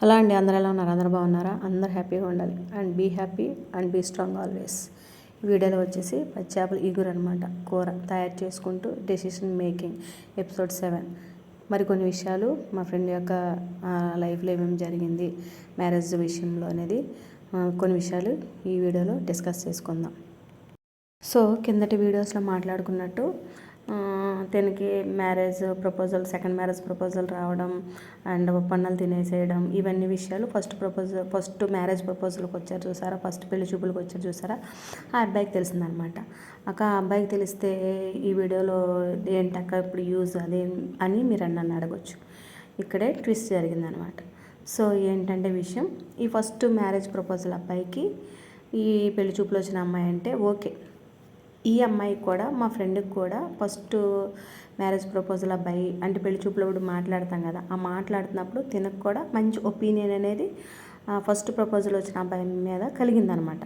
Hello అండి, అందరూ ఎలా ఉన్నారు? అందరూ బాగున్నారా? అందరూ హ్యాపీగా ఉండాలి. And be happy and be strong always. వీడియోలో వచ్చేసి పచ్చి చేపల ఈగురు అనమాట కూర తయారు చేసుకుంటూ డెసిషన్ మేకింగ్ ఎపిసోడ్ 7. మరికొన్ని విషయాలు మా ఫ్రెండ్ యొక్క లైఫ్లో ఏమేమి జరిగింది మ్యారేజ్ విషయంలో అనేది కొన్ని విషయాలు ఈ వీడియోలో డిస్కస్ చేసుకుందాం. సో కిందటి వీడియోస్లో మాట్లాడుకున్నట్టు తనకి సెకండ్ మ్యారేజ్ ప్రపోజల్ రావడం అండ్ పన్నులు తినేసేయడం, ఇవన్నీ విషయాలు ఫస్ట్ మ్యారేజ్ ప్రపోజల్కి వచ్చారు చూసారా, ఫస్ట్ పెళ్లి చూపులకు వచ్చారు చూసారా, ఆ అబ్బాయికి తెలిసిందనమాట. ఆ అబ్బాయికి తెలిస్తే ఈ వీడియోలో ఏంటక్క ఇప్పుడు యూజ్ అదే అని మీరు నన్ను అడగొచ్చు. ఇక్కడే ట్విస్ట్ జరిగిందనమాట. సో ఏంటంటే విషయం, ఈ ఫస్ట్ మ్యారేజ్ ప్రపోజల్ అబ్బాయికి ఈ పెళ్లి చూపులు వచ్చిన అమ్మాయి అంటే ఓకే. ఈ అమ్మాయికి కూడా మా ఫ్రెండ్కి కూడా ఫస్ట్ మ్యారేజ్ ప్రపోజల్ అబ్బాయి అంటే పెళ్లి చూపులో మాట్లాడతాం కదా, ఆ మాట్లాడుతున్నప్పుడు తినకు కూడా మంచి ఒపీనియన్ అనేది ఫస్ట్ ప్రపోజల్ వచ్చిన అబ్బాయి మీద కలిగిందనమాట.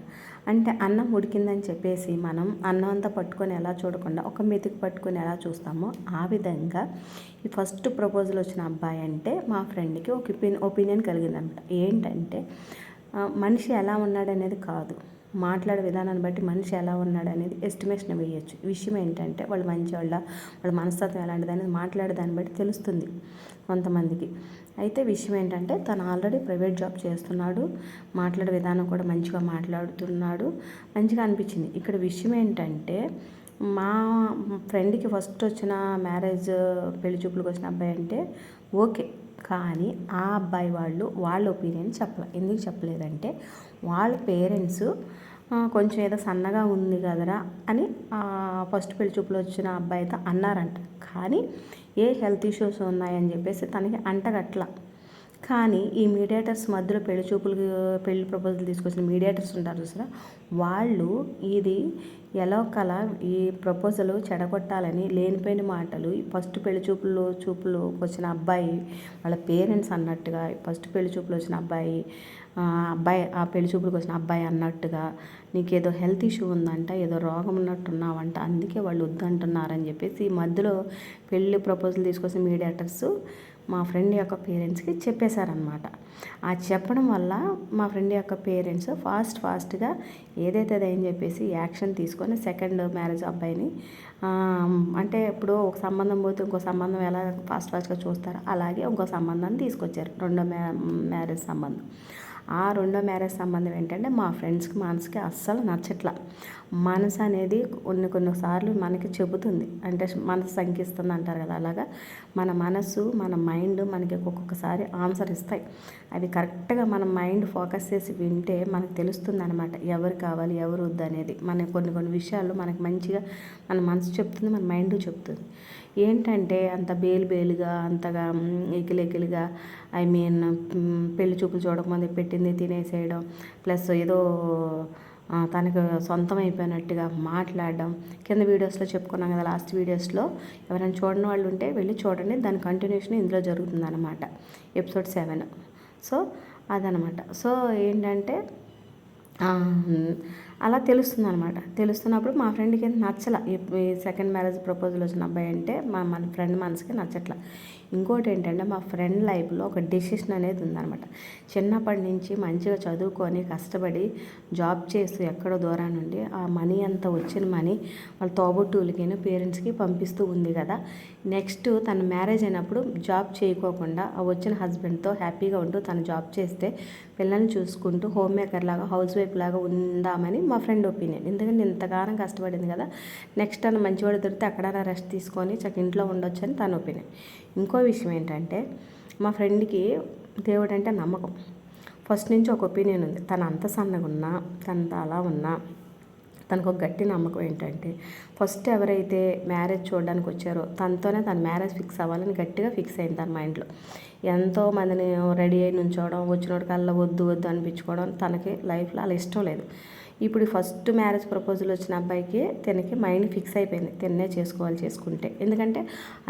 అంటే అన్నం ఉడికిందని చెప్పేసి మనం అన్నం అంతా పట్టుకొని ఎలా చూడకుండా ఒక మెతుకు పట్టుకొని ఎలా చూస్తామో ఆ విధంగా ఈ ఫస్ట్ ప్రపోజల్ వచ్చిన అబ్బాయి అంటే మా ఫ్రెండ్కి ఒక ఒపీనియన్ కలిగిందనమాట. ఏంటంటే మనిషి ఎలా ఉన్నాడనేది కాదు, మాట్లాడే విధానాన్ని బట్టి మనిషి ఎలా ఉన్నాడు అనేది ఎస్టిమేషన్ వేయచ్చు. విషయం ఏంటంటే వాళ్ళు మంచివాళ్ళ, వాళ్ళ మనస్తత్వం ఎలాంటిది అనేది మాట్లాడే దాన్ని బట్టి తెలుస్తుంది కొంతమందికి. అయితే విషయం ఏంటంటే తను ఆల్రెడీ ప్రైవేట్ జాబ్ చేస్తున్నాడు, మాట్లాడే విధానం కూడా మంచిగా మాట్లాడుతున్నాడు, మంచిగా అనిపించింది. ఇక్కడ విషయం ఏంటంటే మా ఫ్రెండ్కి ఫస్ట్ వచ్చిన మ్యారేజ్ పెళ్లి చూపులకు వచ్చిన అబ్బాయి అంటే ఓకే, కానీ ఆ అబ్బాయి వాళ్ళ ఒపీనియన్ ఎందుకు చెప్పలేదంటే వాళ్ళ పేరెంట్స్ కొంచెం ఏదో సన్నగా ఉంది కదరా అని ఫస్ట్ పెళ్లి చూపులు వచ్చిన అబ్బాయితో అన్నారంట. కానీ ఏ హెల్త్ ఇష్యూస్ ఉన్నాయని చెప్పేసి తనకి అంటగట్ల. కానీ ఈ మీడియేటర్స్ మధ్యలో పెళ్లి ప్రపోజల్ తీసుకొచ్చిన మీడియేటర్స్ ఉంటారు చూసారా, వాళ్ళు ఇది ఎలాకలా ఈ ప్రపోజల్ చెడగొట్టాలని లేనిపోయిన మాటలు ఫస్ట్ పెళ్లి చూపులు వచ్చిన అబ్బాయి వాళ్ళ పేరెంట్స్ అన్నట్టుగా, ఫస్ట్ పెళ్లి చూపులు వచ్చిన అబ్బాయి ఆ పెళ్లి చూపులకు వచ్చిన అబ్బాయి అన్నట్టుగా నీకేదో హెల్త్ ఇష్యూ ఉందంట, ఏదో రోగం ఉన్నట్టున్నావంట, అందుకే వాళ్ళు వద్దంటున్నారని చెప్పేసి ఈ మధ్యలో పెళ్లి ప్రపోజల్ తీసుకొచ్చిన మీడియేటర్స్ మా ఫ్రెండ్ యొక్క పేరెంట్స్కి చెప్పేశారనమాట. ఆ చెప్పడం వల్ల మా ఫ్రెండ్ యొక్క పేరెంట్స్ ఫాస్ట్గా ఏదైతే అదని చెప్పేసి యాక్షన్ తీసుకొని సెకండ్ మ్యారేజ్ అబ్బాయిని అంటే ఇప్పుడు ఒక సంబంధం పోతే ఇంకో సంబంధం ఎలా ఫాస్ట్గా చూస్తారో అలాగే ఇంకో సంబంధాన్ని తీసుకొచ్చారు, రెండో మ్యారేజ్ సంబంధం. ఆ రెండో మ్యారేజ్ సంబంధం ఏంటంటే మా ఫ్రెండ్స్కి మనసుకి అస్సలు నచ్చట్లా. మనసు అనేది కొన్నిసార్లు మనకి చెబుతుంది, అంటే మనసు శంకిస్తుంది అంటారు కదా, అలాగా మన మనసు మన మైండ్ మనకి ఒక్కొక్కసారి ఆన్సర్ ఇస్తాయి. అవి కరెక్ట్గా మన మైండ్ ఫోకస్ చేసి వింటే మనకు తెలుస్తుంది అనమాట ఎవరు కావాలి ఎవరు వద్దు అనేది. మన కొన్ని విషయాలు మనకి మంచిగా మన మనసు చెప్తుంది, మన మైండ్ చెప్తుంది. ఏంటంటే అంత బేలుగా అంతగా ఎకిలిగా పెళ్లి చూపులు చూడకముందే పెట్టింది తినేసేయడం, ప్లస్ ఏదో తనకు సొంతం అయిపోయినట్టుగా మాట్లాడడం. కింద వీడియోస్లో చెప్పుకున్నాం కదా, లాస్ట్ వీడియోస్లో ఎవరైనా చూడని వాళ్ళు ఉంటే వెళ్ళి చూడండి, దాని కంటిన్యూషన్ ఇందులో జరుగుతుంది అనమాట, ఎపిసోడ్ 7. సో అదనమాట. సో ఏంటంటే అలా తెలుస్తుంది అనమాట. తెలుస్తున్నప్పుడు మా ఫ్రెండ్కి నచ్చల ఈ సెకండ్ మ్యారేజ్ ప్రపోజల్ వచ్చిన అబ్బాయి అంటే మన ఫ్రెండ్ మనసుకి నచ్చట్ల. ఇంకోటి ఏంటంటే మా ఫ్రెండ్ లైఫ్లో ఒక డెసిషన్ అనేది ఉందన్నమాట. చిన్నప్పటి నుంచి మంచిగా చదువుకొని కష్టపడి జాబ్ చేస్తూ ఎక్కడో దూరం నుండి ఆ మనీ అంతా వచ్చిన మనీ వాళ్ళ తోబుట్టువులకి పేరెంట్స్కి పంపిస్తూ ఉంది కదా. నెక్స్ట్ తన మ్యారేజ్ అయినప్పుడు జాబ్ చేయకోకుండా ఆ వచ్చిన హస్బెండ్తో హ్యాపీగా ఉంటూ తను జాబ్ చేస్తే పిల్లల్ని చూసుకుంటూ హోమ్ మేకర్ లాగా హౌస్ వైఫ్ లాగా ఉందామని మా ఫ్రెండ్ ఒపీనియన్. ఎందుకంటే ఇంతగానం కష్టపడింది కదా, నెక్స్ట్ తను మంచివాడు దొరికితే అక్కడైనా రెస్ట్ తీసుకొని ఇంట్లో ఉండొచ్చు అని తన ఒపీనియన్. ఇంకో విషయం ఏంటంటే మా ఫ్రెండ్కి దేవుడు అంటే నమ్మకం. ఫస్ట్ నుంచి ఒక ఒపీనియన్ ఉంది, తను అంత సన్నగా ఉన్నా తనంత అలా ఉన్నా తనకు ఒక గట్టి నమ్మకం ఏంటంటే ఫస్ట్ ఎవరైతే మ్యారేజ్ చూడడానికి వచ్చారో తనతోనే తన మ్యారేజ్ ఫిక్స్ అవ్వాలని గట్టిగా ఫిక్స్ అయింది తన మైండ్లో. ఎంతో మందిని రెడీ అయి నుంచోవడం, వచ్చినోడి కల్లా వద్దు అనిపించుకోవడం తనకి లైఫ్లో అలా ఇష్టం లేదు. ఇప్పుడు ఫస్ట్ మ్యారేజ్ ప్రపోజల్ వచ్చిన అబ్బాయికి తనకి మైండ్ ఫిక్స్ అయిపోయింది, తిన్నే చేసుకుంటే. ఎందుకంటే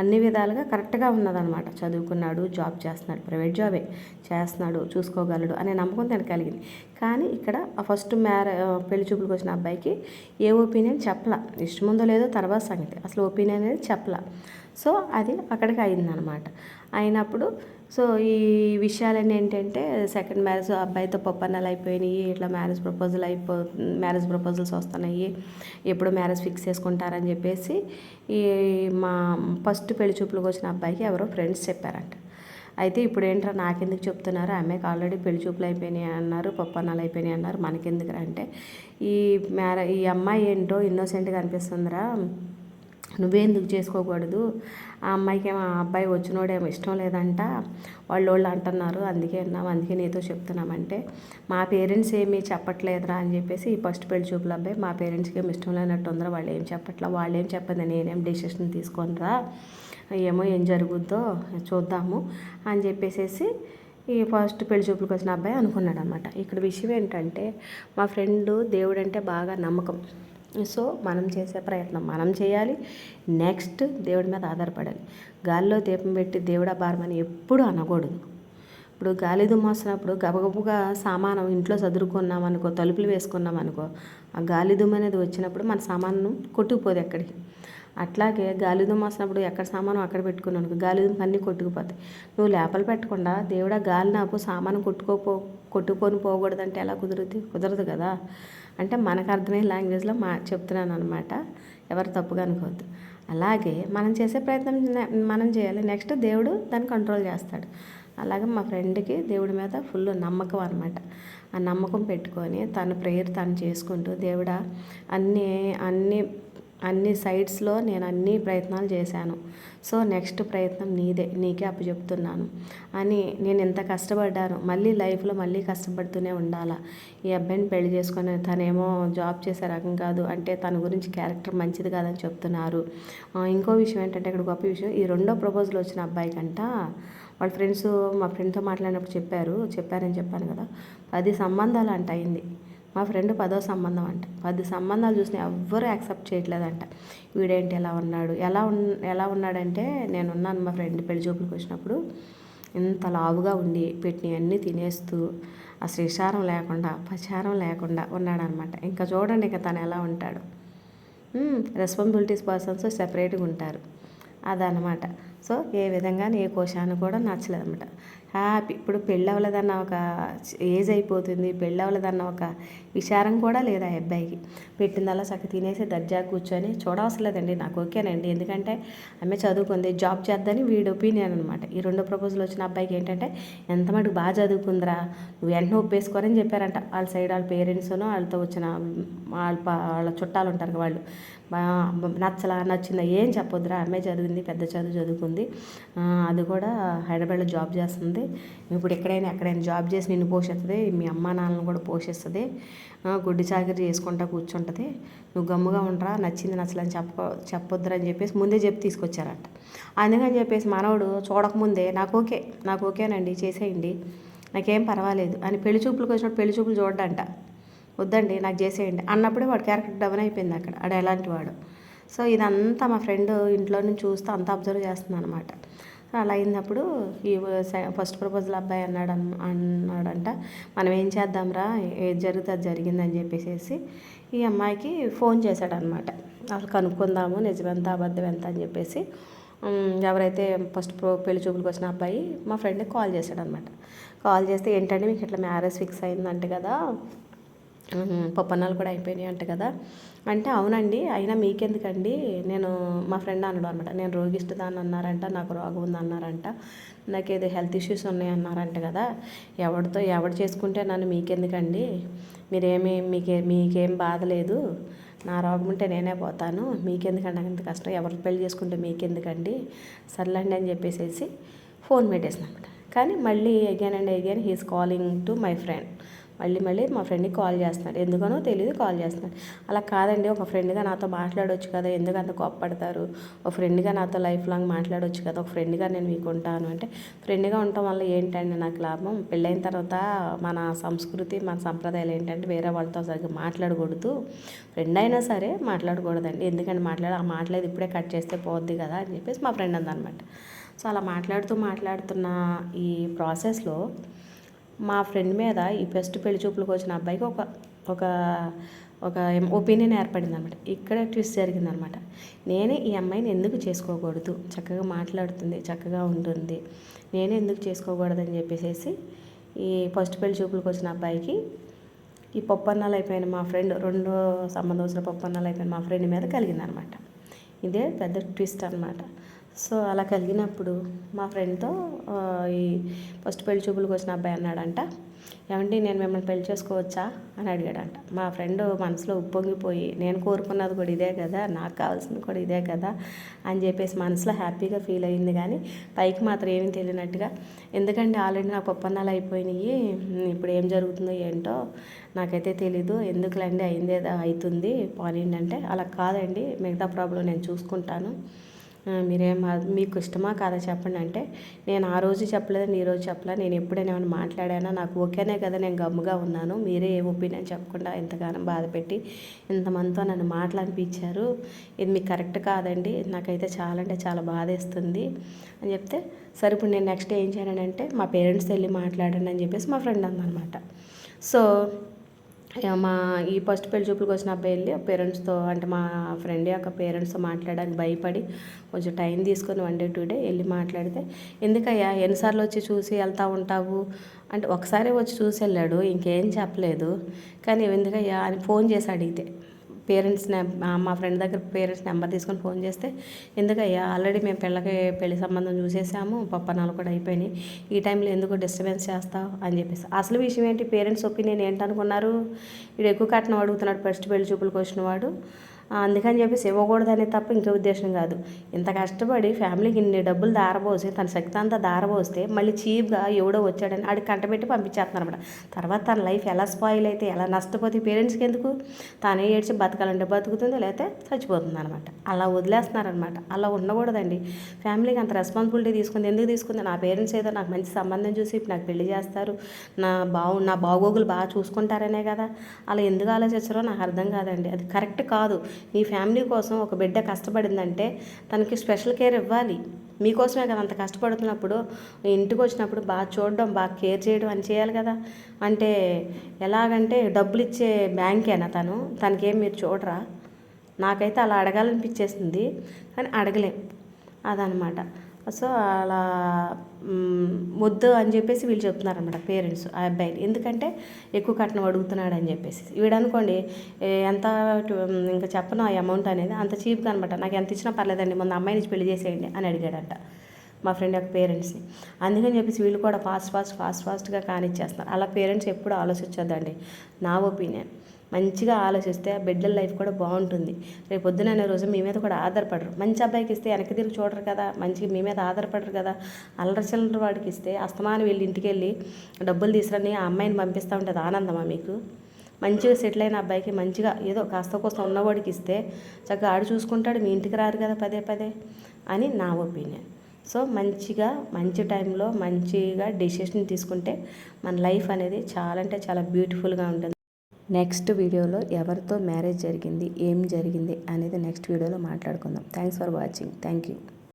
అన్ని విధాలుగా కరెక్ట్గా ఉన్నదనమాట. చదువుకున్నాడు, జాబ్ చేస్తున్నాడు, ప్రైవేట్ జాబే చేస్తున్నాడు, చూసుకోగలడు అనే నమ్మకం తనకు కలిగింది. కానీ ఇక్కడ ఆ ఫస్ట్ పెళ్లి చూపులకు వచ్చిన అబ్బాయికి ఏ ఒపీనియన్ చెప్పలా. ఇష్టముందో లేదో తర్వాత సంగతి, అసలు ఒపీనియన్ అనేది చెప్పలా. సో అది అక్కడికి అయిందనమాట. అయినప్పుడు సో ఈ విషయాలన్నీ ఏంటంటే సెకండ్ మ్యారేజ్ అబ్బాయితో పప్పన్నాలు అయిపోయినాయి, ఇట్లా మ్యారేజ్ ప్రపోజల్స్ వస్తున్నాయి, ఎప్పుడు మ్యారేజ్ ఫిక్స్ చేసుకుంటారని చెప్పేసి ఈ మా ఫస్ట్ పెళ్లి చూపులకు వచ్చిన అబ్బాయికి ఎవరో ఫ్రెండ్స్ చెప్పారంట. అయితే ఇప్పుడు ఏంట్రా నాకెందుకు చెప్తున్నారు, అమ్మాయికి ఆల్రెడీ పెళ్లి చూపులు అయిపోయినాయి అన్నారు, పప్పన్నాలు అయిపోయినాయి అన్నారు, మనకెందుకురా అంటే ఈ అమ్మాయి ఏంటో ఇన్నోసెంట్గా అనిపిస్తుందిరా, నువ్వేందుకు చేసుకోకూడదు, ఆ అమ్మాయికి ఏమో ఆ అబ్బాయి వచ్చినోడేమో ఇష్టం లేదంట, వాళ్ళు అంటున్నారు, అందుకే నీతో చెప్తున్నామంటే మా పేరెంట్స్ ఏమీ చెప్పట్లేదురా అని చెప్పేసి ఈ ఫస్ట్ పెళ్లి చూపుల అబ్బాయి మా పేరెంట్స్కి ఏమి ఇష్టం లేనట్టు ఉందిరా, వాళ్ళు ఏం చెప్పట్లా, వాళ్ళు ఏం చెప్పదు, నేనేం డెసిషన్ తీసుకోనరా, ఏమో ఏం జరుగుద్దో చూద్దాము అని చెప్పేసి ఈ ఫస్ట్ పెళ్లి చూపులకు వచ్చిన అబ్బాయి అనుకున్నాడు అనమాట. ఇక్కడ విషయం ఏంటంటే మా ఫ్రెండ్ దేవుడంటే బాగా నమ్మకం. సో మనం చేసే ప్రయత్నం మనం చేయాలి, నెక్స్ట్ దేవుడి మీద ఆధారపడాలి. గాలిలో దీపం పెట్టి దేవుడా భారమని ఎప్పుడు అనకూడదు. ఇప్పుడు గాలి దుమ్ము వస్తున్నప్పుడు గబగబుగా సామానం ఇంట్లో చదురుకున్నాం అనుకో, తలుపులు వేసుకున్నాం అనుకో, ఆ గాలి దుమ్ము అనేది వచ్చినప్పుడు మన సామాను కొట్టుకుపోదు ఎక్కడికి. అట్లాగే గాలి దుమ్ము వస్తున్నప్పుడు ఎక్కడ సామానం అక్కడ పెట్టుకున్నాను అనుకో, గాలి దుమ్ము అన్నీ కొట్టుకుపోతాయి. నువ్వు లేపలు పెట్టకుండా దేవుడా గాలి నాపు సామాను కొట్టుకొని పోకూడదంటే ఎలా కుదరదు కదా. అంటే మనకు అర్థమయ్యే లాంగ్వేజ్లో చెప్తున్నాను అనమాట, ఎవరు తప్పుగా అనుకోవద్దు. అలాగే మనం చేసే ప్రయత్నం మనం చేయాలి, నెక్స్ట్ దేవుడు దాన్ని కంట్రోల్ చేస్తాడు. అలాగే మా ఫ్రెండ్కి దేవుడి మీద ఫుల్ నమ్మకం అనమాట. ఆ నమ్మకం పెట్టుకొని తన ప్రేయర్ తను చేసుకుంటూ, దేవుడా అన్ని సైడ్స్లో నేను అన్ని ప్రయత్నాలు చేశాను, సో నెక్స్ట్ ప్రయత్నం నీకే అప్పచెప్తున్నాను అని, నేను ఎంత కష్టపడ్డాను, మళ్ళీ లైఫ్లో మళ్ళీ కష్టపడుతూనే ఉండాలా. ఈ అబ్బాయిని పెళ్లి చేసుకొని తనేమో జాబ్ చేసే రకం కాదు, అంటే తన గురించి క్యారెక్టర్ మంచిది కాదని చెప్తున్నారు. ఇంకో విషయం ఏంటంటే ఇక్కడ గొప్ప విషయం, ఈ రెండో ప్రపోజల్ వచ్చిన అబ్బాయి కంట వాళ్ళ ఫ్రెండ్స్ మా ఫ్రెండ్తో మాట్లాడినప్పుడు చెప్పారని చెప్పాను కదా, 10 సంబంధాలు అంట అయింది. మా ఫ్రెండ్ 10వ సంబంధం అంట. 10 సంబంధాలు చూసిన ఎవ్వరూ యాక్సెప్ట్ చేయట్లేదంట. వీడేంటి ఎలా ఉన్నాడంటే, నేనున్నాను మా ఫ్రెండ్ పెళ్లి చూపులకు వచ్చినప్పుడు, ఇంత లావుగా ఉండి పెట్టినవన్నీ తినేస్తూ అసలు ఇషారం లేకుండా పచారం లేకుండా ఉన్నాడనమాట. ఇంకా చూడండి ఇంకా తను ఎలా ఉంటాడు. రెస్పాన్సిబిలిటీస్ పర్సన్స్ సెపరేట్గా ఉంటారు అదనమాట. సో ఏ విధంగా ఏ కోశాన్ని కూడా నచ్చలేదన్నమాట. హ్యాపీ. ఇప్పుడు పెళ్ళి అవ్వలేదన్న ఒక ఏజ్ అయిపోతుంది, పెళ్ళి అవ్వలేదన్న ఒక విచారం కూడా లేదు ఆ అబ్బాయికి. పెట్టిందల్లా చక్క తినేసి దర్జా కూర్చొని చూడవసరం లేదండి, నాకు ఓకేనండి. ఎందుకంటే ఆమె చదువుకుంది, జాబ్ చేద్దని వీడి ఒపీనియన్ అనమాట. ఈ రెండో ప్రపోజల్ వచ్చిన అబ్బాయికి ఏంటంటే, ఎంత మటుకు బాగా చదువుకుందిరా, నువ్వు వెంటనే ఒప్పేసుకోరని చెప్పారంట. వాళ్ళ సైడ్ వాళ్ళ పేరెంట్స్ను వాళ్ళతో వచ్చిన వాళ్ళ చుట్టాలు ఉంటారు వాళ్ళు, నచ్చిందా ఏం చెప్పొద్దురా, అమ్మాయి చదివింది, పెద్ద చదువుకుంది, అది కూడా హైదరాబాద్లో జాబ్ చేస్తుంది, ఇప్పుడు ఎక్కడైనా జాబ్ చేసి నిన్ను పోషిస్తుంది, మీ అమ్మ నాన్నలను కూడా పోషిస్తుంది, గుడ్డి చాకరీ చేసుకుంటా కూర్చుంటుంది, నువ్వు గమ్ముగా ఉండరా, నచ్చింది నచ్చలని చెప్పొద్దురా అని చెప్పేసి ముందే చెప్పి తీసుకొచ్చారంట. అందుకని చెప్పేసి మనవడు చూడకముందే నాకు ఓకేనండి, చేసేయండి, నాకేం పర్వాలేదు అని పెళ్లి చూపులకు వచ్చినప్పుడు పెళ్లి చూపులు చూడ్డంట, వద్దండి నాకు చేసేయండి అన్నప్పుడే వాడు క్యారెక్టర్ డౌన్ అయిపోయింది అక్కడ, ఆడు ఎలాంటి వాడు. సో ఇదంతా మా ఫ్రెండ్ ఇంట్లో నుంచి చూస్తూ అంతా అబ్జర్వ్ చేస్తుంది అనమాట. అలా అయినప్పుడు ఈ ఫస్ట్ ప్రపోజల్ అబ్బాయి అన్నాడంట, మనం ఏం చేద్దాంరా, ఏది జరిగితే అది జరిగిందని చెప్పేసి ఈ అమ్మాయికి ఫోన్ చేశాడనమాట. అసలు కనుక్కుందాము నిజమెంత అబద్ధం ఎంత అని చెప్పేసి ఎవరైతే ఫస్ట్ పెళ్లి చూపులకు వచ్చిన అబ్బాయి మా ఫ్రెండ్కి కాల్ చేశాడనమాట. కాల్ చేస్తే ఏంటంటే మీకు ఇట్లా మ్యారేజ్ ఫిక్స్ అయిందంట కదా, పప్పన్నాలు కూడా అయిపోయినాయి అంట కదా అంటే, అవునండి అయినా మీకెందుకండి, నేను మా ఫ్రెండ్ అన్నాడు అనమాట, నేను రోగిష్టిదాన్ని అన్నారంట, నాకు రోగం ఉంది అన్నారంట, నాకు ఏదో హెల్త్ ఇష్యూస్ ఉన్నాయి అన్నారంట కదా, ఎవడు చేసుకుంటే నన్ను మీకెందుకండి, మీకేం బాధ లేదు, నా రోగం ఉంటే నేనే పోతాను, మీకెందుకండి నాకు ఇంత కష్టం, ఎవరు పెళ్లి చేసుకుంటే మీకెందుకండి, సర్లేండి అని చెప్పేసి ఫోన్ పెట్టేసిన అనమాట. కానీ మళ్ళీ again he's calling to my friend, మళ్ళీ మా ఫ్రెండ్కి కాల్ చేస్తున్నాడు, ఎందుకనో తెలియదు కాల్ చేస్తున్నాడు. అలా కాదండి, ఒక ఫ్రెండ్గా నాతో మాట్లాడవచ్చు కదా, ఎందుకు అంత కోప్పడతారు, ఒక ఫ్రెండ్గా నాతో లైఫ్ లాంగ్ మాట్లాడవచ్చు కదా, ఒక ఫ్రెండ్గా నేను మీకు ఉంటాను అంటే, ఫ్రెండ్గా ఉండటం వల్ల ఏంటండి నాకు లాభం, పెళ్ళైన తర్వాత మన సంస్కృతి మన సంప్రదాయాలు ఏంటంటే వేరే వాళ్ళతో సరిగ్గా మాట్లాడకూడదు, ఫ్రెండ్ అయినా సరే మాట్లాడకూడదండి, ఎందుకంటే మాట్లాడేది ఇప్పుడే కట్ చేస్తే పోద్ది కదా అని చెప్పేసి మా ఫ్రెండ్ అందనమాట. సో అలా మాట్లాడుతున్న ఈ ప్రాసెస్లో మా ఫ్రెండ్ మీద ఈ ఫస్ట్ పెళ్లి చూపులకు వచ్చిన అబ్బాయికి ఒక ఒక ఒక ఒపీనియన్ ఏర్పడింది అనమాట. ఇక్కడ ట్విస్ట్ జరిగిందనమాట. నేనే ఈ అమ్మాయిని ఎందుకు చేసుకోకూడదు, చక్కగా మాట్లాడుతుంది, చక్కగా ఉంటుంది, నేనే ఎందుకు చేసుకోకూడదని చెప్పేసి ఈ ఫస్ట్ పెళ్లి చూపులకు వచ్చిన అబ్బాయికి ఈ పప్పన్నాలు అయిపోయిన మా ఫ్రెండ్, రెండో సంబంధం వచ్చిన పప్పన్నాలు అయిపోయిన మా ఫ్రెండ్ మీద కలిగిందనమాట. ఇదే పెద్ద ట్విస్ట్ అనమాట. సో అలా కలిగినప్పుడు మా ఫ్రెండ్తో ఈ ఫస్ట్ పెళ్లి చూపులకు వచ్చిన అబ్బాయి అన్నాడంట, ఏమంటే నేను మిమ్మల్ని పెళ్లి చేసుకోవచ్చా అని అడిగాడంట. మా ఫ్రెండ్ మనసులో ఉప్పొంగిపోయి, నేను కోరుకున్నది కూడా ఇదే కదా, నాకు కావాల్సింది కూడా ఇదే కదా అని చెప్పేసి మనసులో హ్యాపీగా ఫీల్ అయింది. కానీ పైకి మాత్రం ఏమీ తెలియనట్టుగా, ఎందుకంటే ఆల్రెడీ నాకు ఒప్పందాలు అయిపోయినాయి, ఇప్పుడు ఏం జరుగుతుందో ఏంటో నాకైతే తెలీదు, ఎందుకులండి అయిందేదో అవుతుంది పోనీండి అంటే, అలా కాదండి మిగతా ప్రాబ్లం నేను చూసుకుంటాను, మీకు ఇష్టమా కాదా చెప్పండి అంటే, నేను ఆ రోజు చెప్పలేదండి, ఈ రోజు చెప్పలే, నేను ఎప్పుడైనా ఏమైనా మాట్లాడానా, నాకు ఓకేనే కదా, నేను గమ్ముగా ఉన్నాను, మీరే ఏ ఒపీనియన్ చెప్పకుండా ఎంతగానో బాధపెట్టి ఇంతమందితో నన్ను మాట్లాడిపించారు, ఇది మీకు కరెక్ట్ కాదండి, నాకైతే చాలా అంటే చాలా బాధేస్తుంది అని చెప్తే, సరే ఇప్పుడు నేను నెక్స్ట్ ఏం చేయాలంటే మా పేరెంట్స్ వెళ్ళి మాట్లాడండి అని చెప్పేసి మా ఫ్రెండ్ అందనమాట. సో మా ఈ ఫస్ట్ పెళ్లి చూపులకు వచ్చిన అబ్బాయి వెళ్ళి పేరెంట్స్తో, అంటే మా ఫ్రెండ్ యొక్క పేరెంట్స్తో మాట్లాడడానికి భయపడి కొంచెం టైం తీసుకొని 1 day 2 day వెళ్ళి మాట్లాడితే, ఎందుకయ్యా ఎన్నిసార్లు వచ్చి చూసి వెళ్తూ ఉంటావు అంటే, ఒకసారి వచ్చి చూసి వెళ్ళాడు, ఇంకేం చెప్పలేదు, కానీ ఎందుకయ్యా అని ఫోన్ చేసి అడిగితే, పేరెంట్స్ మా ఫ్రెండ్ దగ్గర పేరెంట్స్ నెంబర్ తీసుకొని ఫోన్ చేస్తే, ఎందుకయ్యా ఆల్రెడీ మేము పెళ్లి సంబంధం చూసేసాము, పప్పనాలు కూడా అయిపోయినాయి, ఈ టైంలో ఎందుకు డిస్టర్బెన్స్ చేస్తావు అని చెప్పేసి. అసలు విషయం ఏంటి, పేరెంట్స్ ఒపీనియన్ ఏంటనుకున్నారు, వీడు ఎక్కువ కట్నం అడుగుతున్నాడు ఫస్ట్ పెళ్లి చూపులకు వచ్చిన వాడు, అందుకని చెప్పేసి ఇవ్వకూడదనే తప్ప ఇంకే ఉద్దేశం కాదు. ఇంత కష్టపడి ఫ్యామిలీకి ఇన్ని డబ్బులు దారబోసి తన శక్తి అంతా దారబోస్తే మళ్ళీ చీప్గా ఎవడో వచ్చాడని ఆడికి కంటపెట్టి పంపించేస్తున్నారు అనమాట. తర్వాత తన లైఫ్ ఎలా స్పాయిల్ అయితే, ఎలా నష్టపోతే పేరెంట్స్కి ఎందుకు, తానే ఏడ్చి బతకాలంటే బతుకుతుంది, లేకపోతే చచ్చిపోతుంది అనమాట. అలా వదిలేస్తున్నారనమాట. అలా ఉండకూడదండి. ఫ్యామిలీకి అంత రెస్పాన్సిబిలిటీ తీసుకుంది, ఎందుకు తీసుకుంది, నా పేరెంట్స్ ఏదో నాకు మంచి సంబంధం చూసి నాకు పెళ్లి చేస్తారు, నా బాగోగులు బాగా చూసుకుంటారనే కదా, అలా ఎందుకు ఆలోచించారో నాకు అర్థం కాదండి. అది కరెక్ట్ కాదు. నీ ఫ్యామిలీ కోసం ఒక బిడ్డ కష్టపడిందంటే తనకి స్పెషల్ కేర్ ఇవ్వాలి. మీకోసమే కదా అంత కష్టపడుతున్నప్పుడు, ఇంటికి వచ్చినప్పుడు బాగా చూడడం, బాగా కేర్ చేయడం అని చేయాలి కదా. అంటే ఎలాగంటే డబ్బులు ఇచ్చే బ్యాంకేనా తనకేం మీరు చూడరా? నాకైతే అలా అడగాలనిపించేసింది, కానీ అడగలేం, అదనమాట. సో అలా వద్దు అని చెప్పేసి వీళ్ళు చెప్తున్నారనమాట పేరెంట్స్ ఆ అబ్బాయిని, ఎందుకంటే ఎక్కువ కట్నం అడుగుతున్నాడు అని చెప్పేసి. వీడనుకోండి ఎంత ఇంకా చెప్పను ఆ అమౌంట్ అనేది అంత చీప్గా అనమాట, నాకు ఎంత ఇచ్చినా పర్లేదండి, ముందు అమ్మాయి నుంచి పెళ్లి చేసేయండి అని అడిగాడంట మా ఫ్రెండ్ యొక్క పేరెంట్స్ని. అందుకని చెప్పేసి వీళ్ళు కూడా ఫాస్ట్గా కానిచ్చేస్తున్నారు. అలా పేరెంట్స్ ఎప్పుడు ఆలోచించొద్దండి, నా ఒపీనియన్. మంచిగా ఆలోచిస్తే ఆ బిడ్డల లైఫ్ కూడా బాగుంటుంది. రేపు పొద్దున రోజు మీ మీద కూడా ఆధారపడరు. మంచి అబ్బాయికి ఇస్తే వెనక్కి తిరిగి చూడరు కదా, మంచిగా మీ మీద ఆధారపడరు కదా. అల్లరి చిల్లర వాడికి ఇస్తే అస్తమానం వెళ్ళి ఇంటికి వెళ్ళి డబ్బులు తీసుకుని ఆ అమ్మాయిని పంపిస్తూ ఉంటుంది, ఆనందమా మీకు? మంచిగా సెటిల్ అయిన అబ్బాయికి మంచిగా ఏదో కాస్త కోసం ఉన్నవాడికి ఇస్తే చక్కగా ఆడు చూసుకుంటాడు, మీ ఇంటికి రారు కదా పదే అని నా ఒపీనియన్. సో మంచిగా మంచి టైంలో మంచిగా డెసిషన్ తీసుకుంటే మన లైఫ్ అనేది చాలా అంటే చాలా బ్యూటిఫుల్గా ఉంటుంది. నెక్స్ట్ వీడియోలో ఎవరితో మ్యారేజ్ జరిగింది, ఏం జరిగింది అనేది నెక్స్ట్ వీడియోలో మాట్లాడుకుందాం. Thanks for watching. Thank you.